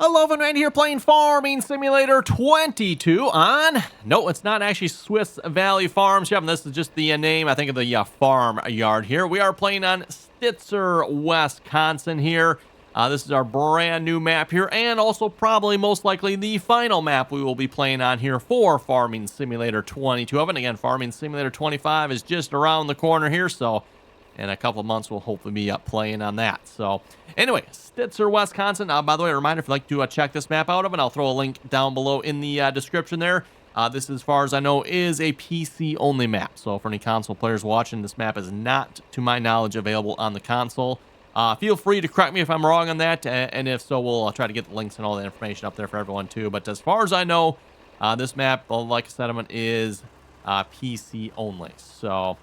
Hello, man here playing Farming Simulator 22 on... No, it's not actually Swiss Valley Farms. Yep, this is just the name, I think, of the farm yard here. We are playing on Stitzer, Wisconsin here. This is our brand new map here, and also probably most likely the final map we will be playing on here for Farming Simulator 22 of it. Again, Farming Simulator 25 is just around the corner here, so... in a couple of months, we'll hopefully be playing on that. So, anyway, Stitzer, Wisconsin. By the way, a reminder, if you'd like to check this map out, and I'll throw a link down below in the description there. This, as far as I know, is a PC-only map. So, for any console players watching, this map is not, to my knowledge, available on the console. Feel free to correct me if I'm wrong on that, and if so, we'll try to get the links and all the information up there for everyone, too. But as far as I know, this map, like I said, is PC-only. So...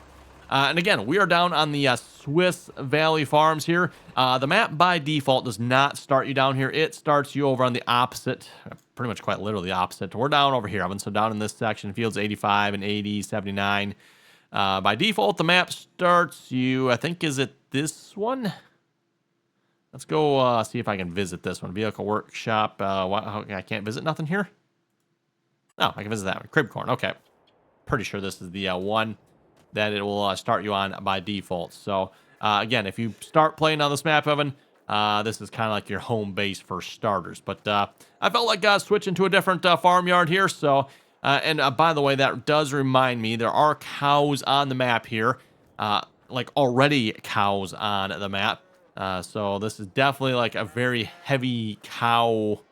and again, we are down on the Swiss Valley Farms here. The map by default does not start you down here. It starts you over on the opposite, pretty much quite literally opposite. We're down over here. So down in this section, fields 85 and 80, 79. By default, the map starts you, I think, is it this one? Let's go see if I can visit this one. Vehicle Workshop. I can't visit nothing here? No, I can visit that one. Crib Corn. Okay. Pretty sure this is the one that it will start you on by default. So, again, if you start playing on this map, Evan, this is kind of like your home base for starters. But I felt like switching to a different farmyard here. So, and by the way, that does remind me, there are cows on the map here. Like already cows on the map. So this is definitely like a very heavy cow.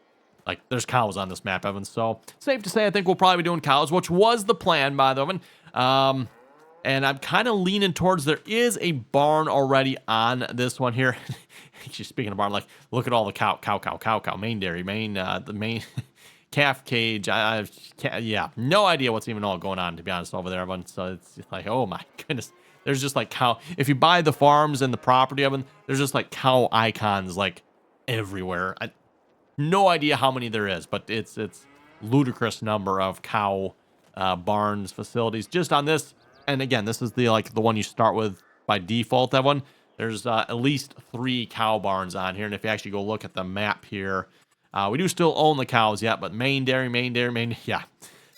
Like, there's cows on this map, Evan. So, safe to say, I think we'll probably be doing cows, which was the plan, by the way. And I'm kind of leaning towards there is a barn already on this one here. Just speaking of barn, like, look at all the cow, main dairy, the main calf cage. Yeah, no idea what's even all going on, to be honest, over there, everyone. So it's like, oh my goodness. There's just like cow. If you buy the farms and the property of them, there's just like cow icons like everywhere. No idea how many there is, but it's ludicrous number of cow barns, facilities just on this. And again, this is the one you start with by default, that one. There's at least 3 cow barns on here. And if you actually go look at the map here, we do still own the cows yet, but main dairy, yeah.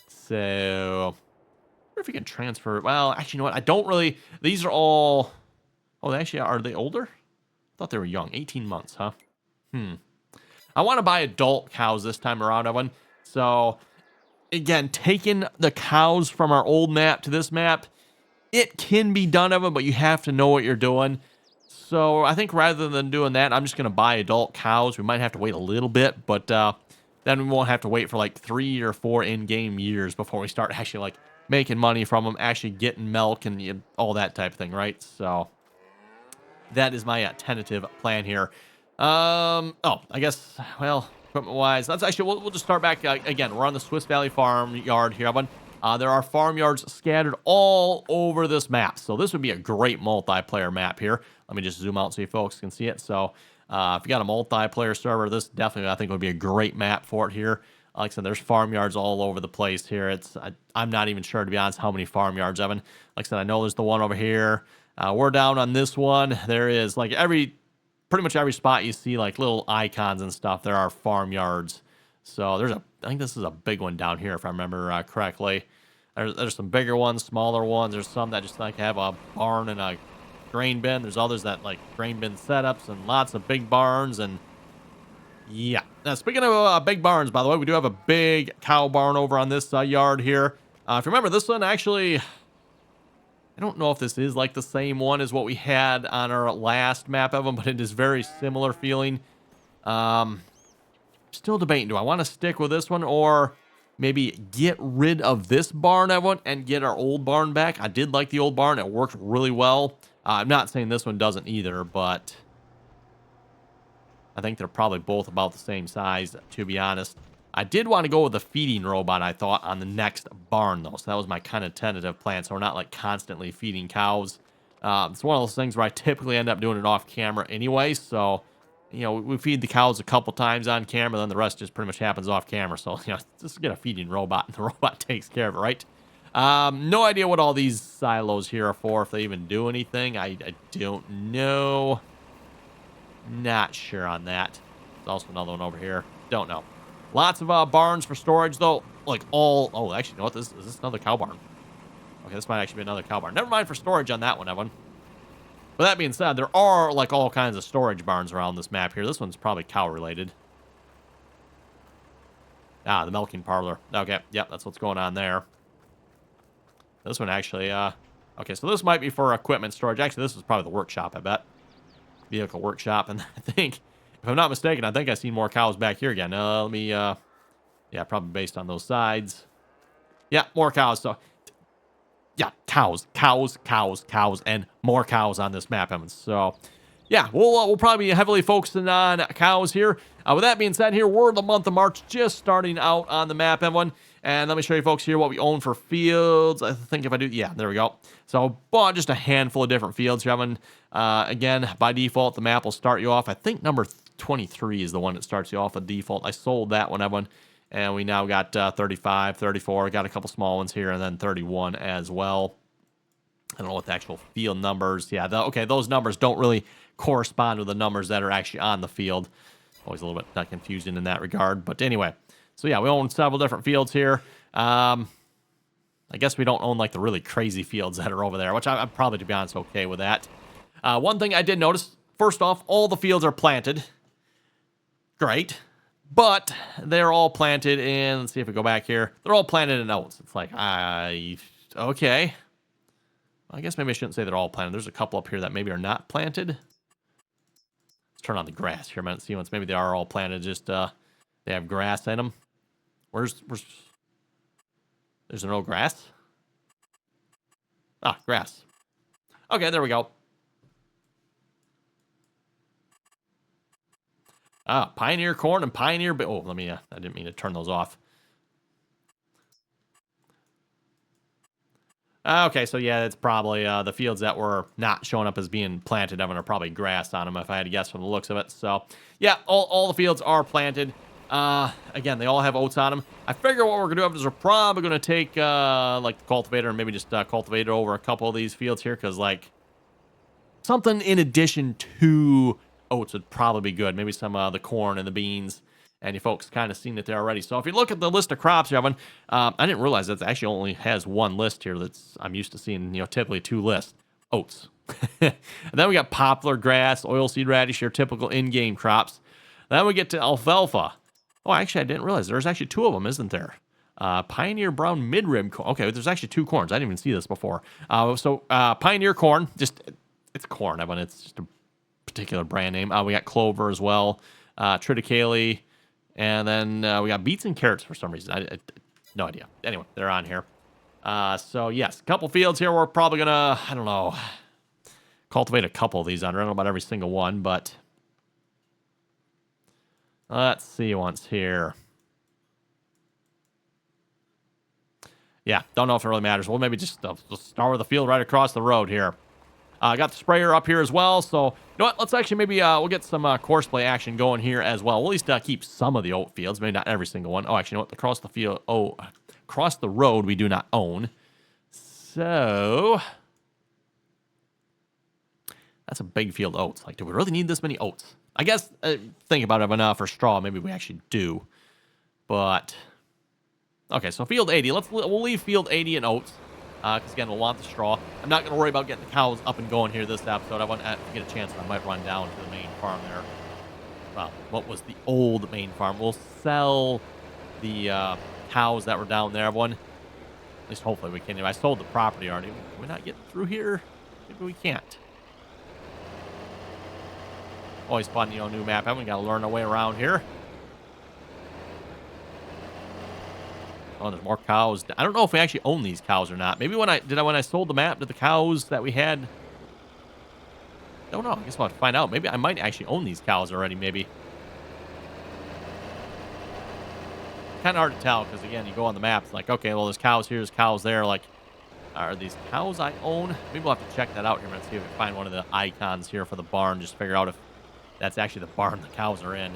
So, I wonder if you can transfer. Well, actually, you know what? I don't really. These are all. Oh, are they older? I thought they were young. 18 months, huh? I want to buy adult cows this time around, Evan. So, again, taking the cows from our old map to this map, it can be done, Evan, but you have to know what you're doing. So I think rather than doing that, I'm just going to buy adult cows. We might have to wait a little bit, but then we won't have to wait for like 3 or 4 in-game years before we start actually like making money from them, actually getting milk and all that type of thing, right? So that is my tentative plan here. I guess, well, equipment-wise, that's actually, we'll just start back again. We're on the Swiss Valley Farm yard here, Evan. There are farmyards scattered all over this map. So this would be a great multiplayer map here. Let me just zoom out so you folks can see it. So if you got a multiplayer server, this definitely, I think, would be a great map for it here. Like I said, there's farmyards all over the place here. I'm not even sure, to be honest, how many farmyards, Evan. Like I said, I know there's the one over here. We're down on this one. There is, like, pretty much every spot you see, like, little icons and stuff, there are farmyards. So I think this is a big one down here, if I remember correctly. There's some bigger ones, smaller ones. There's some that just like have a barn and a grain bin. There's others that like grain bin setups and lots of big barns. And yeah. Now, speaking of big barns, by the way, we do have a big cow barn over on this yard here. If you remember, this one actually, I don't know if this is like the same one as what we had on our last map of them, but it is very similar feeling. Still debating, do I want to stick with this one or maybe get rid of this barn, everyone, and get our old barn back? I did like the old barn. It worked really well. I'm not saying this one doesn't either, but I think they're probably both about the same size, to be honest. I did want to go with the feeding robot, I thought, on the next barn, though. So that was my kind of tentative plan, so we're not like constantly feeding cows. It's one of those things where I typically end up doing it off camera anyway, so... we feed the cows a couple times on camera, then the rest just pretty much happens off camera. So, just get a feeding robot, and the robot takes care of it, right? No idea what all these silos here are for, if they even do anything. I don't know. Not sure on that. There's also another one over here. Don't know. Lots of barns for storage, though. Like all... Oh, actually, you know what? Is this another cow barn? Okay, this might actually be another cow barn. Never mind for storage on that one, Evan. But that being said, there are, like, all kinds of storage barns around this map here. This one's probably cow-related. Ah, the milking parlor. Okay, yep, that's what's going on there. This one actually, okay, so this might be for equipment storage. Actually, this is probably the workshop, I bet. Vehicle workshop, and I think, if I'm not mistaken, I think I seen more cows back here again. Let me, yeah, probably based on those sides. Yeah, more cows, so... Yeah, cows, and more cows on this map, Evan. So, yeah, we'll probably be heavily focusing on cows here. With that being said, here we're the month of March, just starting out on the map, Evan. And let me show you folks here what we own for fields. I think if I do, yeah, there we go. So, bought just a handful of different fields here, Evan. Again, by default, the map will start you off. I think number 23 is the one that starts you off at default. I sold that one, Evan. And we now got 35, 34. Got a couple small ones here, and then 31 as well. I don't know what the actual field numbers. Yeah, okay, those numbers don't really correspond with the numbers that are actually on the field. Always a little bit confusing in that regard. But anyway, so yeah, we own several different fields here. I guess we don't own like the really crazy fields that are over there, which I'm probably, to be honest, okay with that. One thing I did notice, first off, all the fields are planted. Great. But they're all planted in, let's see if we go back here. They're all planted in oats. It's like, okay. I guess maybe I shouldn't say they're all planted. There's a couple up here that maybe are not planted. Let's turn on the grass here a minute. See once maybe they are all planted. Just, they have grass in them. There's no grass? Ah, grass. Okay, there we go. Ah, Pioneer corn and Pioneer... Oh, let me... I didn't mean to turn those off. Okay, so yeah, it's probably the fields that were not showing up as being planted. I'm going to probably grass on them if I had to guess from the looks of it. So, yeah, all the fields are planted. Again, they all have oats on them. I figure what we're going to do is we're probably going to take, like, the cultivator and maybe just cultivate it over a couple of these fields here. Because, like, something in addition to... oats would probably be good. Maybe some of the corn and the beans. And you folks kind of seen it there already. So if you look at the list of crops, Evan, I didn't realize that it actually only has one list here. I'm used to seeing, typically two lists. Oats. And then we got poplar, grass, oilseed radish, your typical in-game crops. Then we get to alfalfa. Oh, actually, I didn't realize there's actually two of them, isn't there? Pioneer brown mid-rib corn. Okay, there's actually two corns. I didn't even see this before. So Pioneer corn, it's corn, Evan. It's just a particular brand name. We got clover as well, triticale, and then we got beets and carrots for some reason. I no idea. Anyway, they're on here. So yes, a couple fields here. We're probably gonna, I don't know, cultivate a couple of these under. I don't know about every single one, but let's see once here. Yeah, don't know if it really matters. We'll maybe just start with the field right across the road here. I got the sprayer up here as well, so you know what? Let's actually maybe we'll get some courseplay action going here as well. We'll at least keep some of the oat fields, maybe not every single one. Oh, actually, you know what? Across the field, across the road, we do not own. So that's a big field of oats. Like, do we really need this many oats? I guess think about it enough for straw. Maybe we actually do, but okay. So field 80. We'll leave field 80 and oats. Because, again, we'll want the straw. I'm not going to worry about getting the cows up and going here this episode. I want to get a chance. I might run down to the main farm there. Well, what was the old main farm? We'll sell the cows that were down there, everyone. At least hopefully we can. I sold the property already. Can we not get through here? Maybe we can't. Always fun, new map. Haven't got to learn our way around here. Oh, there's more cows. I don't know if we actually own these cows or not. Maybe when I sold the map to the cows that we had. I don't know. I guess we'll have to find out. Maybe I might actually own these cows already, maybe. Kind of hard to tell because, again, you go on the map. It's like, okay, well, there's cows here, there's cows there. Like, are these cows I own? Maybe we'll have to check that out here. Let's see if we can find one of the icons here for the barn. Just figure out if that's actually the barn the cows are in.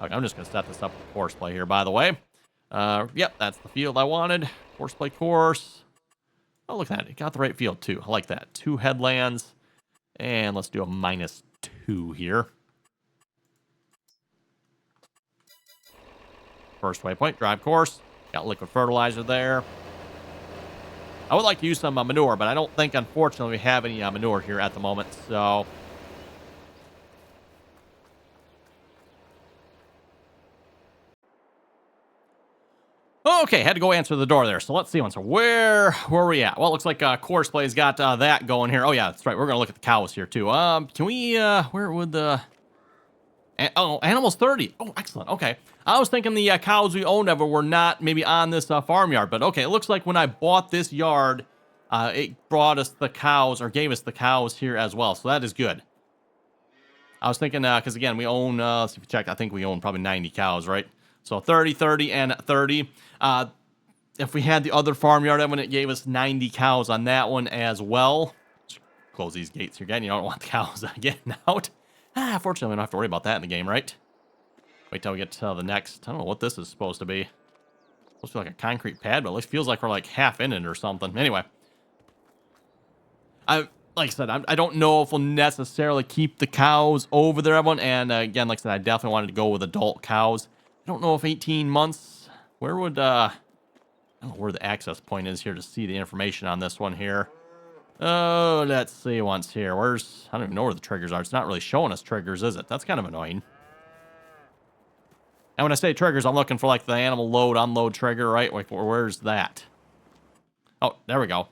Okay, I'm just going to set this up with course play here, by the way. Yep, that's the field I wanted. Course play course. Oh, look at that. It got the right field, too. I like that. 2 headlands. And let's do a 2 here. First waypoint, drive course. Got liquid fertilizer there. I would like to use some manure, but I don't think, unfortunately, we have any manure here at the moment, so... Okay, had to go answer the door there, so let's see once. Where are we at? Well, it looks like Courseplay got that going here. Oh, yeah, that's right. We're going to look at the cows here, too. Can we, where would the... Oh, animals 30. Oh, excellent. Okay. I was thinking the cows we owned ever were not maybe on this farmyard, but okay, it looks like when I bought this yard, it brought us the cows, or gave us the cows here as well, so that is good. I was thinking, because again, we own, let's see if you check, I think we own probably 90 cows, right? So 30, 30, and 30. If we had the other farmyard, Evan, it gave us 90 cows on that one as well. Just close these gates here again. You don't want the cows getting out. Fortunately, we don't have to worry about that in the game, right? Wait till we get to the next. I don't know what this is supposed to be. Supposed to be like a concrete pad, but at least feels like we're like half in it or something. Anyway. Like I said, I don't know if we'll necessarily keep the cows over there, everyone. And again, like I said, I definitely wanted to go with adult cows. I don't know if 18 months... Where would... I don't know where the access point is here to see the information on this one here. Oh, let's see once here. Where's... I don't even know where the triggers are. It's not really showing us triggers, is it? That's kind of annoying. And when I say triggers, I'm looking for like the animal load, unload trigger, right? Like, where's that? Oh, there we go.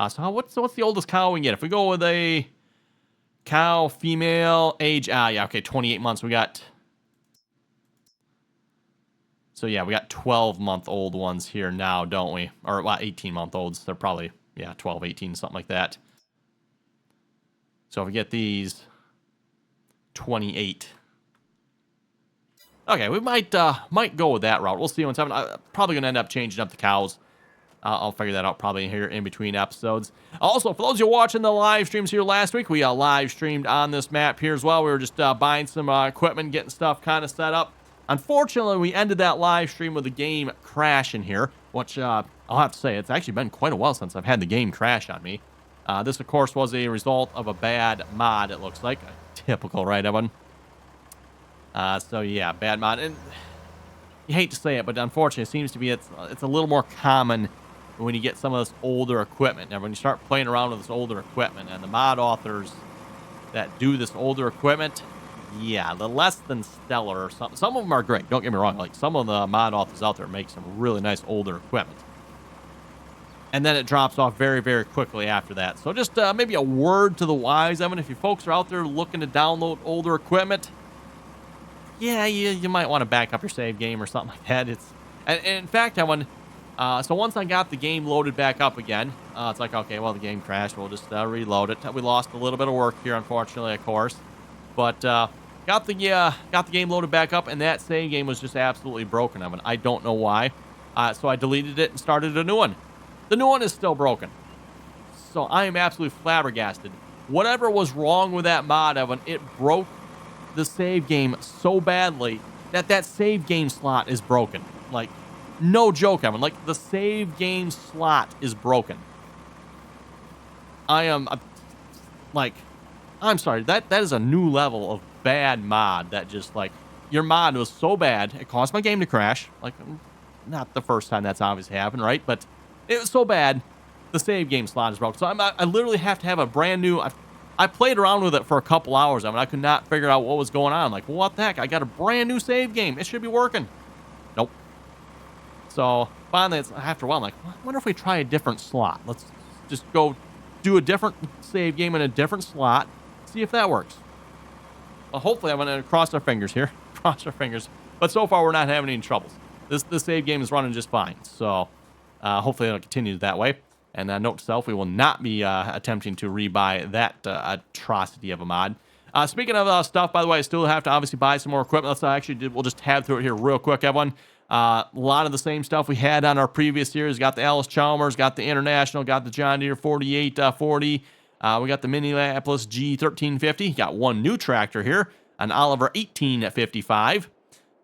So what's the oldest cow we can get? If we go with a cow, female, age... yeah, okay, 28 months. We got... So yeah, we got 12-month-old ones here now, don't we? Or, well, 18-month-olds. They're probably... Yeah, 12, 18, something like that. So if we get these, 28. Okay, we might go with that route. We'll see what's happening. I'm probably going to end up changing up the cows. I'll figure that out probably here in between episodes. Also, for those of you watching the live streams here last week, we live streamed on this map here as well. We were just buying some equipment, getting stuff kind of set up. Unfortunately, we ended that live stream with the game crashing here, which I'll have to say, it's actually been quite a while since I've had the game crash on me. This, of course, was a result of a bad mod, it looks like. Typical, right, Evan? So, yeah, bad mod. And you hate to say it, but unfortunately, it seems to be it's a little more common when you get some of this older equipment. Now, when you start playing around with this older equipment, and the mod authors that do this older equipment... Yeah, the less than stellar or something. Some of them are great. Don't get me wrong. Like, some of the mod authors out there make some really nice older equipment. And then it drops off very, very quickly after that. So just maybe a word to the wise, Evan. If you folks are out there looking to download older equipment, yeah, you might want to back up your save game or something like that. And in fact, Evan, so once I got the game loaded back up again, it's like, okay, well, the game crashed. We'll just reload it. We lost a little bit of work here, unfortunately, of course. But got the game loaded back up, and that save game was just absolutely broken. I mean, I don't know why. So I deleted it and started a new one. The new one is still broken. So I am absolutely flabbergasted. Whatever was wrong with that mod, Evan, it broke the save game so badly that save game slot is broken. Like, no joke, Evan. Like, the save game slot is broken. I am, like... I'm sorry, that is a new level of bad mod that just, like, your mod was so bad, it caused my game to crash. Like, not the first time that's obviously happened, right? But it was so bad, the save game slot is broken. So I literally have to have a brand new... I played around with it for a couple hours. I mean, I could not figure out what was going on. Like, what the heck? I got a brand new save game. It should be working. Nope. So, finally, after a while, I'm like, I wonder if we try a different slot. Let's just go do a different save game in a different slot. See if that works. Well, hopefully I'm going to cross our fingers here. Cross our fingers. But so far, we're not having any troubles. This save game is running just fine. So hopefully it'll continue that way. And note to self, we will not be attempting to rebuy that atrocity of a mod. Speaking of stuff, by the way, I still have to obviously buy some more equipment. We'll just tab through it here real quick, everyone. A lot of the same stuff we had on our previous series. Got the Alice Chalmers, got the International, got the John Deere 4840. We got the Minneapolis G1350. Got one new tractor here, an Oliver 1855.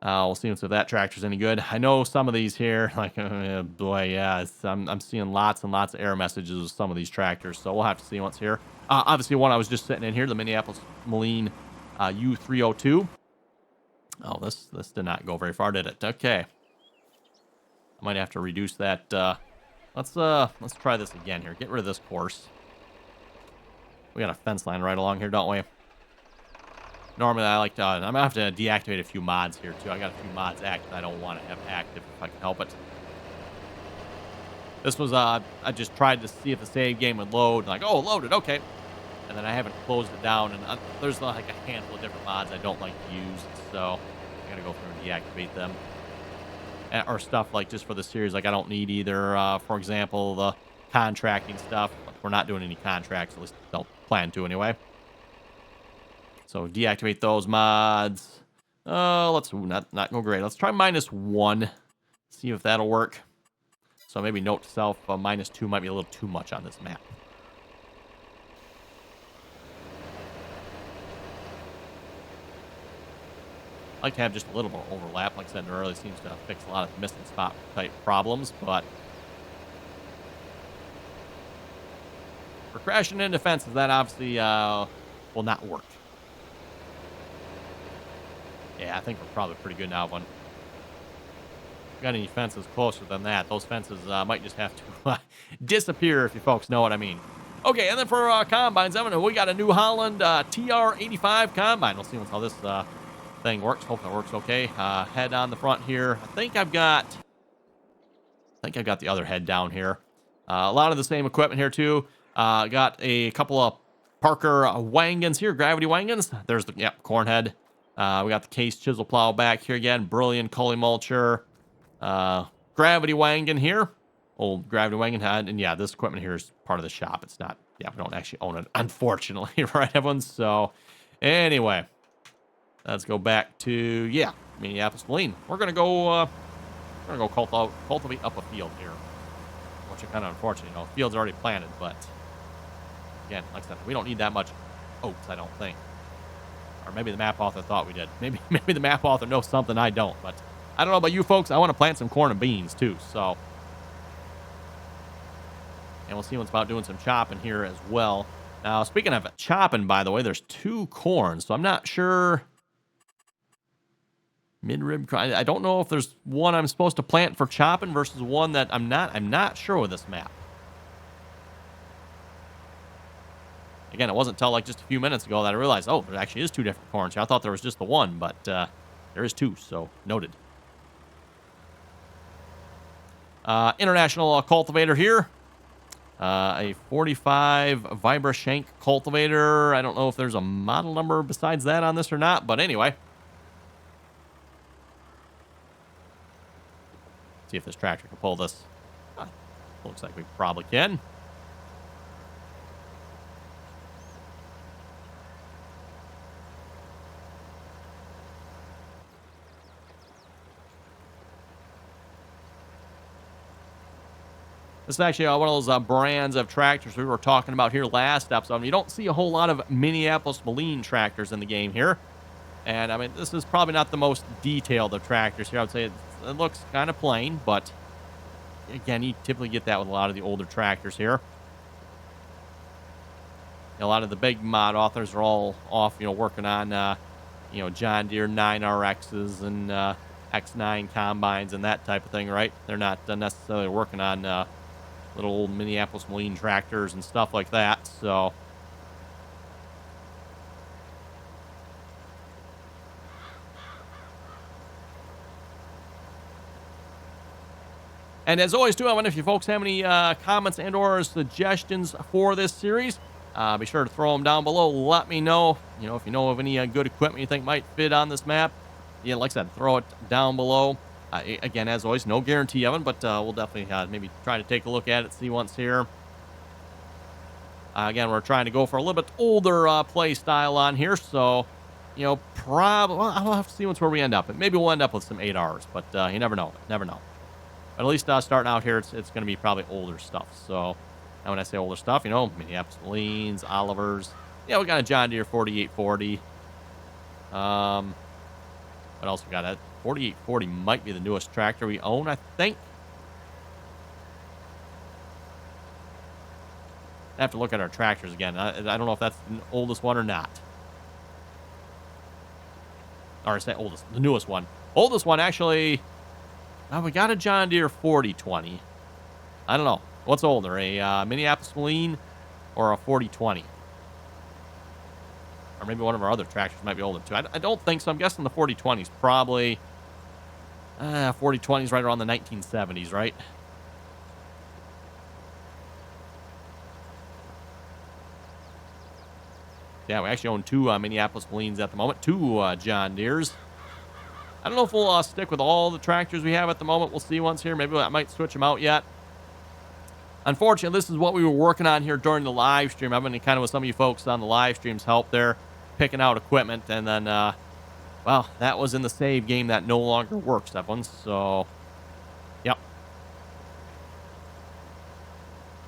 We'll see if that tractor's any good. I know some of these here, like, boy, yeah, I'm seeing lots and lots of error messages with some of these tractors, so we'll have to see what's here. Obviously, one I was just sitting in here, the Minneapolis Moline U302. Oh, this did not go very far, did it? Okay. I might have to reduce that. Let's try this again here. Get rid of this course. We got a fence line right along here, don't we? Normally, I like to... I'm going to have to deactivate a few mods here, too. I got a few mods active I don't want to have active if I can help it. This was, I just tried to see if the save game would load. Like, oh, loaded, okay. And then I haven't closed it down. And there's like a handful of different mods I don't like to use. So I got to go through and deactivate them. Or stuff like just for the series. Like I don't need either, for example, the contracting stuff. We're not doing any contracts. At least don't plan to anyway. So deactivate those mods. Let's not go great. Let's try -1. See if that'll work. So maybe note to self, -2 might be a little too much on this map. I like to have just a little more overlap. Like I said earlier, seems to fix a lot of missing spot type problems, but for crashing into fences, that obviously will not work. Yeah, I think we're probably pretty good now. When got any fences closer than that, those fences might just have to disappear, if you folks know what I mean. Okay, and then for combines, Evan, we got a New Holland TR85 combine. We'll see how this thing works. Hope it works okay. Head on the front here. I think I've got the other head down here. A lot of the same equipment here too. Got a couple of Parker wangons here, gravity wangons. There's the corn head. We got the case chisel plow back here again. Brilliant Cully mulcher. Gravity wagon here. Old gravity wagon head. And yeah, this equipment here is part of the shop. It's not, we don't actually own it, unfortunately, right, everyone? So, anyway, let's go back to, Minneapolis Moline. We're going to go, cultivate up a field here. Which is kind of unfortunate, the field's already planted, but again, like I said, we don't need that much oats, I don't think. Or maybe the map author thought we did. Maybe the map author knows something I don't, but I don't know about you folks. I want to plant some corn and beans too, so. And we'll see what's about doing some chopping here as well. Now, speaking of chopping, by the way, there's 2 corns, so I'm not sure. Mid-rib, I don't know if there's one I'm supposed to plant for chopping versus one that I'm not sure with this map. Again, it wasn't until like just a few minutes ago that I realized, oh, there actually is 2 different corns. I thought there was just the one, but there is 2, so noted. International cultivator here. A 45 Vibra Shank cultivator. I don't know if there's a model number besides that on this or not, but anyway. See if this tractor can pull this. Looks like we probably can. This is actually one of those brands of tractors we were talking about here last episode. You don't see a whole lot of Minneapolis Moline tractors in the game here. And, I mean, this is probably not the most detailed of tractors here. I would say it looks kind of plain, but, again, you typically get that with a lot of the older tractors here. A lot of the big mod authors are all off, working on, John Deere 9RXs and X9 combines and that type of thing, right? They're not necessarily working on little old Minneapolis Moline tractors and stuff like that, so. And as always, too, I wonder if you folks have any comments and or suggestions for this series. Be sure to throw them down below. Let me know, if you know of any good equipment you think might fit on this map. Yeah, like I said, throw it down below. Again, as always, no guarantee of it, but we'll definitely maybe try to take a look at it, see once here. Again, we're trying to go for a little bit older play style on here, so, probably, I'll have to see once where we end up. Maybe we'll end up with some 8Rs, but you never know. Never know. But at least starting out here, it's going to be probably older stuff. So, and when I say older stuff, Minneapolis Molines, Olivers. Yeah, we got a John Deere 4840. What else we got? That 4840 might be the newest tractor we own, I think. I have to look at our tractors again. I don't know if that's the oldest one or not. Or I say oldest, the newest one. Oldest one, actually, we got a John Deere 4020. I don't know. What's older, a Minneapolis Moline or a 4020? Or maybe one of our other tractors might be older, too. I don't think so. I'm guessing the 4020 is probably... 4020 is right around the 1970s, right? Yeah, we actually own two Minneapolis Molines at the moment. Two John Deeres. I don't know if we'll stick with all the tractors we have at the moment. We'll see once here. Maybe I might switch them out yet. Unfortunately, this is what we were working on here during the live stream. I've been kind of with some of you folks on the live stream's help there, picking out equipment. And then, well, that was in the save game that no longer works, that one. So, yep.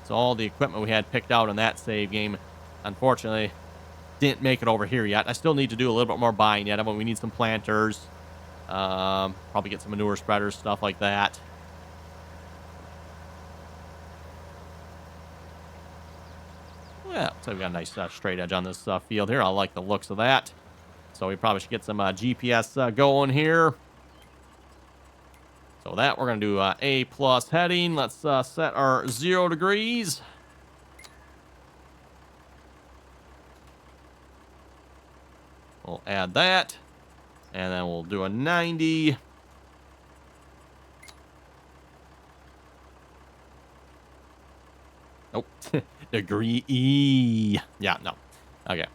So all the equipment we had picked out in that save game, unfortunately, didn't make it over here yet. I still need to do a little bit more buying yet. I mean, we need some planters. Probably get some manure spreaders, stuff like that. Yeah, so we got a nice straight edge on this field here. I like the looks of that. So we probably should get some GPS going here. So that we're going to do A+ heading. Let's set our 0 degrees. We'll add that. And then we'll do a 90. Nope. Degree E. Yeah, no. Okay.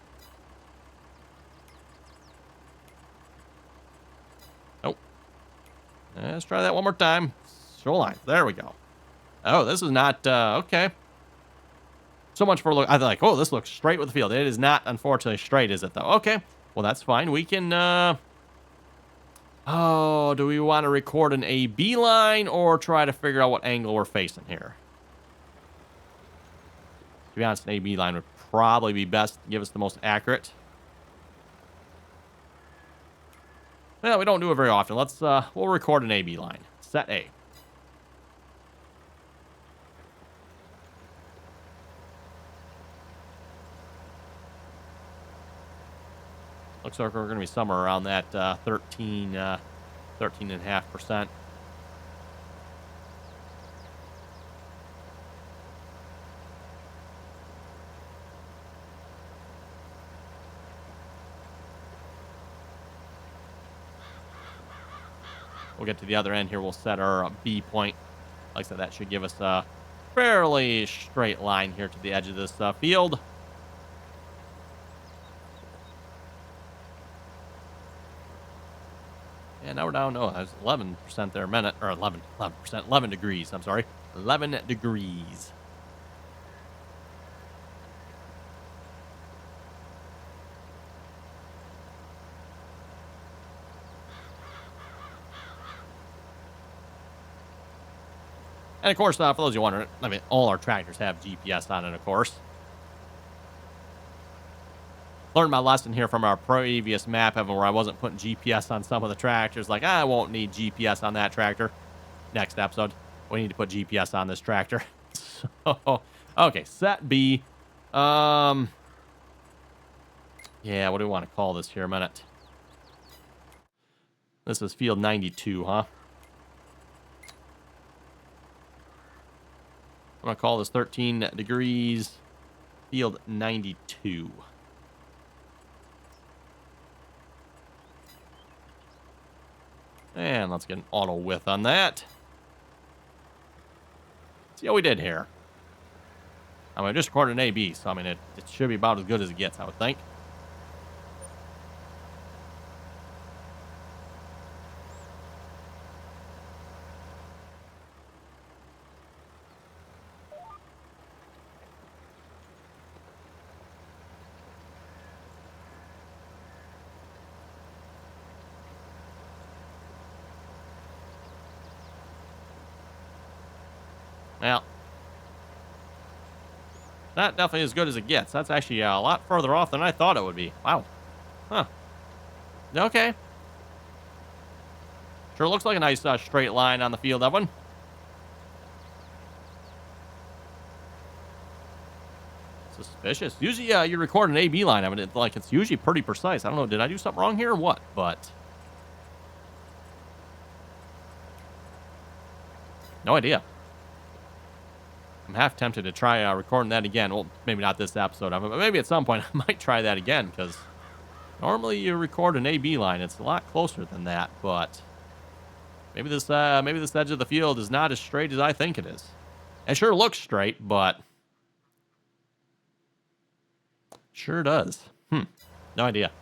Nope. Let's try that one more time. Show line. There we go. Oh, this is not, okay. So much for look. I thought, like, oh, this looks straight with the field. It is not, unfortunately, straight, is it, though? Okay. Well, that's fine. We can, oh, do we want to record an AB line or try to figure out what angle we're facing here? To be honest, an AB line would probably be best to give us the most accurate. Well, we don't do it very often. Let's, we'll record an AB line. Set A. Looks like we're going to be somewhere around that 13.5%. We'll get to the other end here. We'll set our B point. Like I said, that should give us a fairly straight line here to the edge of this field. And now we're down, oh, that's 11% there a minute, or 11%, 11 degrees, I'm sorry. 11 degrees. And of course, for those of you wondering, I mean, all our tractors have GPS on it, of course. Learned my lesson here from our previous map, Evan, where I wasn't putting GPS on some of the tractors. Like, I won't need GPS on that tractor. Next episode, we need to put GPS on this tractor. So, okay, set B. Yeah, what do we want to call this here a minute? This is field 92, huh? I'm going to call this 13 degrees, field 92. And let's get an auto width on that. See how we did here. I mean, I just recorded an AB, so I mean, it should be about as good as it gets, I would think. Well, that definitely as good as it gets. That's actually a lot further off than I thought it would be. Wow. Huh. Okay. Sure looks like a nice straight line on the field, Evan. Suspicious. Usually you record an AB line. I mean, it's usually pretty precise. I don't know. Did I do something wrong here or what? But No idea. I'm half tempted to try recording that again. Well, maybe not this episode of it, but maybe at some point I might try that again, because normally you record an AB line. It's a lot closer than that, but maybe this edge of the field is not as straight as I think it is. It sure looks straight, but sure does. No idea.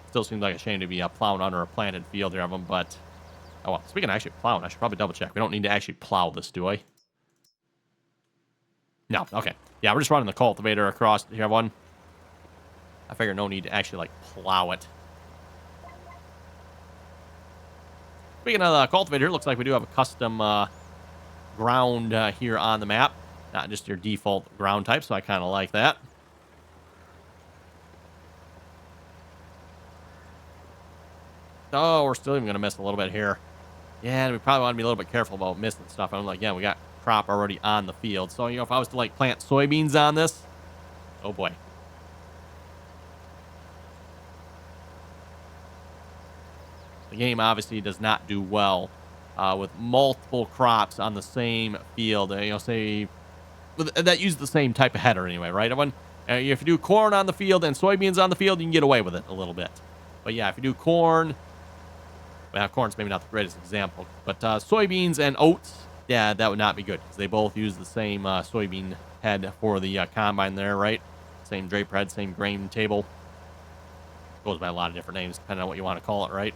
Still seems like a shame to be plowing under a planted field here of them, but oh well. Speaking of actually plowing, I should probably double check. We don't need to actually plow this, do I? No. Okay. Yeah, we're just running the cultivator across here, one. I figure no need to actually like plow it. Speaking of the cultivator, it looks like we do have a custom ground here on the map, not just your default ground type. So I kind of like that. Oh, we're still even going to miss a little bit here. Yeah, and we probably want to be a little bit careful about missing stuff. I'm like, yeah, we got crop already on the field. So, you know, if I was to, like, plant soybeans on this, oh, boy. The game obviously does not do well with multiple crops on the same field. You know, say, that use the same type of header anyway, right? If you do corn on the field and soybeans on the field, you can get away with it a little bit. But, yeah, if you do corn... Well, corn's maybe not the greatest example, but soybeans and oats, yeah, that would not be good, because they both use the same soybean head for the combine there, right? Same draper head, same grain table. Goes by a lot of different names, depending on what you want to call it, right?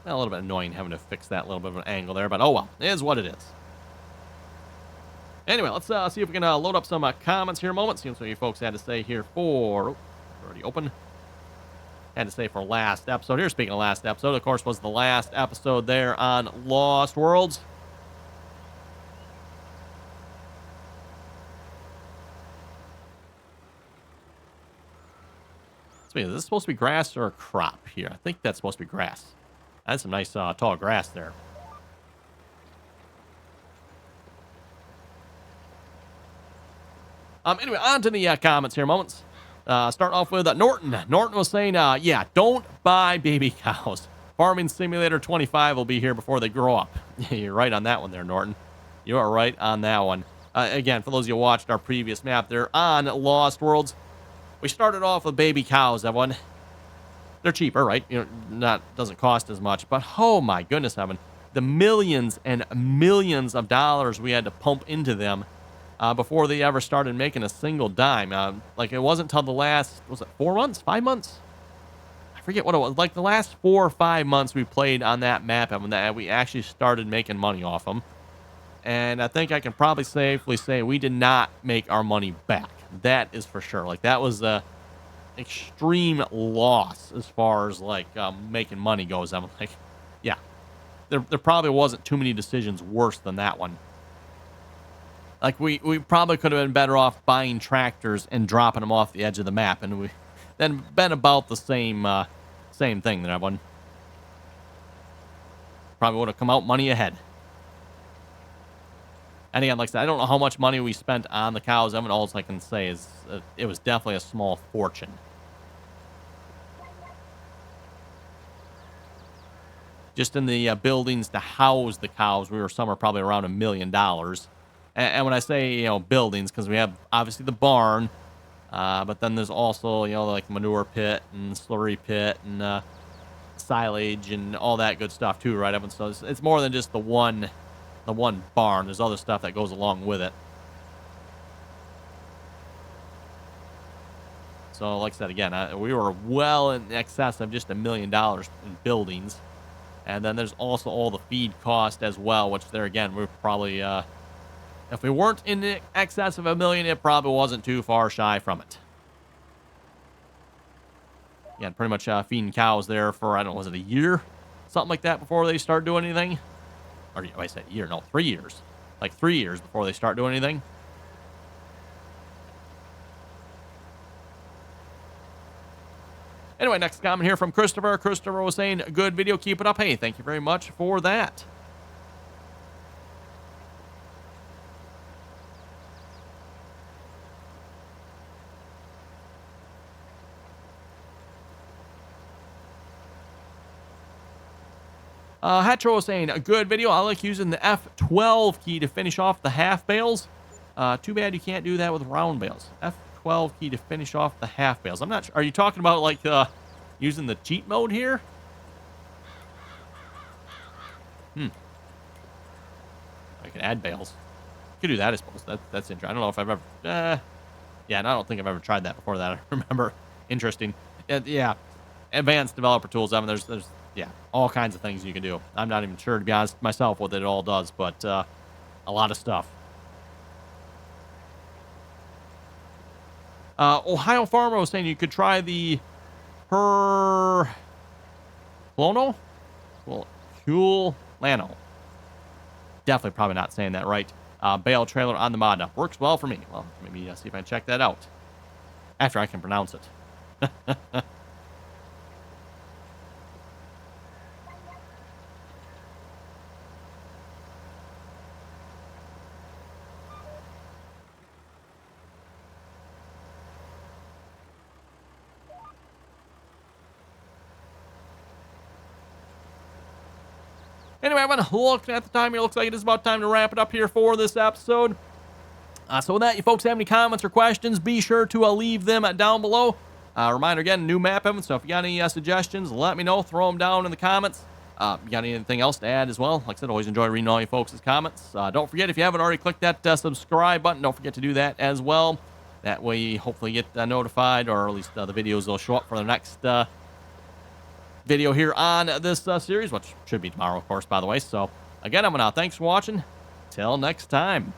A little bit annoying having to fix that little bit of an angle there, but oh well, it is what it is. Anyway, let's see if we can load up some comments here in a moment. See what you folks had to say here for... Oh, already open. Had to say for last episode here. Speaking of last episode, of course, was the last episode there on Lost Worlds. So, is this supposed to be grass or a crop here? I think that's supposed to be grass. That's some nice tall grass there. Anyway, on to the comments here moments. Starting off with Norton. Norton was saying, yeah, don't buy baby cows. Farming Simulator 25 will be here before they grow up. You're right on that one there, Norton. You are right on that one. Again, for those of you who watched our previous map there on Lost Worlds, we started off with baby cows, everyone. They're cheaper, right? You know, doesn't cost as much. But oh my goodness, heaven, the millions and millions of dollars we had to pump into them before they ever started making a single dime. Like, it wasn't until the last, was it 4 months, 5 months? I forget what it was. Like the last 4 or 5 months we played on that map, and that we actually started making money off them. And I think I can probably safely say we did not make our money back. That is for sure. Like, that was a extreme loss as far as like making money goes. I'm like, yeah, there probably wasn't too many decisions worse than that one. Like, we probably could have been better off buying tractors and dropping them off the edge of the map, and we then been about the same thing that one. Probably would have come out money ahead. And again, like I said, I don't know how much money we spent on the cows. I mean, all I can say is it was definitely a small fortune. Just in the buildings to house the cows, we were somewhere probably around $1 million. And when I say, you know, buildings, because we have obviously the barn, but then there's also, you know, like manure pit and slurry pit and silage and all that good stuff too, right? And so it's more than just the one barn. There's other stuff that goes along with it. So, like I said, again, we were well in excess of just $1 million in buildings. And then there's also all the feed cost as well, which there again, we're probably, if we weren't in excess of $1 million, it probably wasn't too far shy from it. Yeah, pretty much feeding cows there for, I don't know, was it a year? Something like that before they start doing anything? Or I said year, no, 3 years. Like 3 years before they start doing anything. Anyway, next comment here from Christopher. Christopher was saying, good video, keep it up. Hey, thank you very much for that. Hatro was saying, a good video. I like using the F12 key to finish off the half bales. Too bad you can't do that with round bales. F12 key to finish off the half bales. I'm not sure. Are you talking about, like, using the cheat mode here? I can add bales. You could do that, I suppose. That's interesting. I don't know if I've ever... yeah, and I don't think I've ever tried that before that. I remember. Interesting. Yeah. Advanced developer tools. I mean, there's yeah, all kinds of things you can do. I'm not even sure, to be honest, myself, what it all does, but a lot of stuff. Ohio Farmer was saying you could try the Clono? Well, Lano. Definitely probably not saying that right. Bale trailer on the mod now. Works well for me. Well, maybe see if I can check that out. After I can pronounce it. Anyway, I'm going to look at the time here. Looks like it is about time to wrap it up here for this episode. So with that, you folks have any comments or questions, be sure to leave them down below. Reminder again, new map event, so if you got any suggestions, let me know. Throw them down in the comments. You got anything else to add as well? Like I said, always enjoy reading all you folks' comments. Don't forget, if you haven't already clicked that subscribe button, don't forget to do that as well. That way you hopefully get notified, or at least the videos will show up for the next video here on this series, which should be tomorrow, of course, by the way. So, again, I'm going to thanks for watching. Till next time.